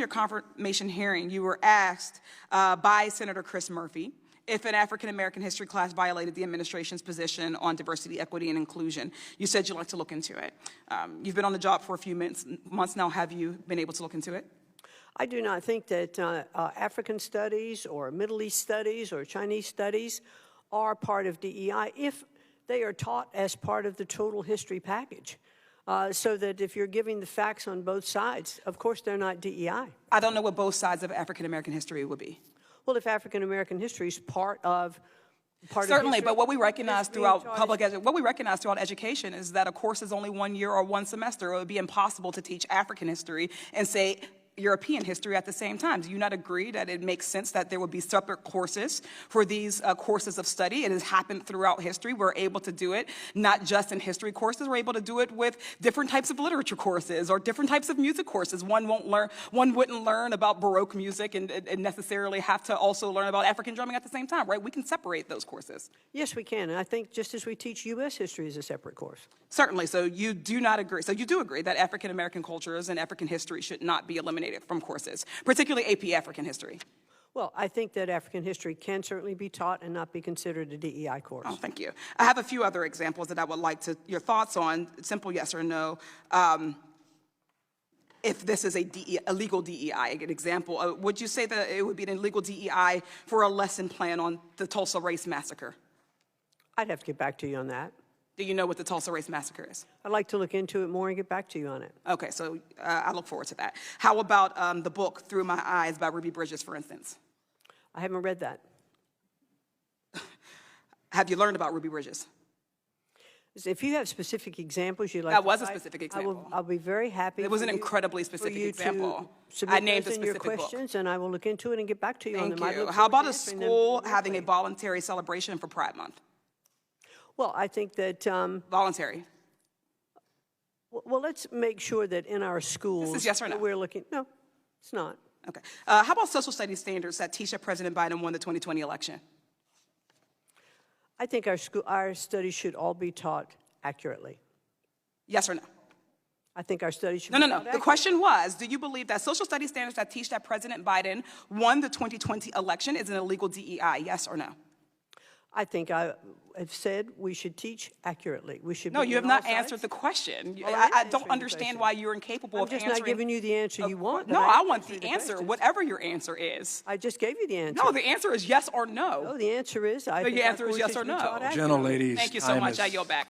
your confirmation hearing, you were asked by Senator Chris Murphy if an African-American history class violated the administration's position on diversity, equity, and inclusion. You said you'd like to look into it. You've been on the job for a few months now. Have you been able to look into it? I do not think that African studies or Middle East studies or Chinese studies are part of DEI if they are taught as part of the total history package. So that if you're giving the facts on both sides, of course they're not DEI. I don't know what both sides of African-American history would be. Well, if African-American history is part of Certainly, history, but what we recognize throughout education is that a course is only 1 year or 1 semester. It would be impossible to teach African history and say European history at the same time. Do you not agree that it makes sense that there would be separate courses for these courses of study? It has happened throughout history. We're able to do it not just in history courses. We're able to do it with different types of literature courses or different types of music courses. One wouldn't learn about Baroque music and necessarily have to also learn about African drumming at the same time, right? We can separate those courses. Yes, we can. And I think just as we teach U.S. history as a separate course. Certainly. So you do not agree. So you do agree that African-American cultures and African history should not be eliminated from courses, particularly AP African history. Well, I think that African history can certainly be taught and not be considered a DEI course. Oh, thank you. I have a few other examples that I would like your thoughts on, simple yes or no. If this is a legal DEI, an example, would you say that it would be an illegal DEI for a lesson plan on the Tulsa Race Massacre? I'd have to get back to you on that. Do you know what the Tulsa Race Massacre is? I'd like to look into it more and get back to you on it. Okay, so I look forward to that. How about the book Through My Eyes by Ruby Bridges, for instance? I haven't read that. Have you learned about Ruby Bridges? If you have specific examples you'd like That to was a cite, specific example. I'll be very happy. It was an incredibly specific example. I named a specific book. Questions, and I will look into it and get back to you on them. Thank you. How about a school having a voluntary celebration for Pride Month? Well, I think that... Voluntary. Well, let's make sure that in our schools... This is yes or no? We're looking... No, it's not. Okay. How about social studies standards that teach that President Biden won the 2020 election? I think our studies should all be taught accurately. Yes or no? I think our studies should be taught accurately. The question was, do you believe that social studies standards that teach that President Biden won the 2020 election is an illegal DEI? Yes or no? I think I have said we should teach accurately. We should. No, you have not answered the question. Well, I don't understand why you're incapable of answering. I'm just not giving you the answer you want. No, I want the answer, whatever your answer is. I just gave you the answer. No, the answer is yes or no. No, the answer is the answer is yes or no. Gentleladies. Thank you so much. I yield back.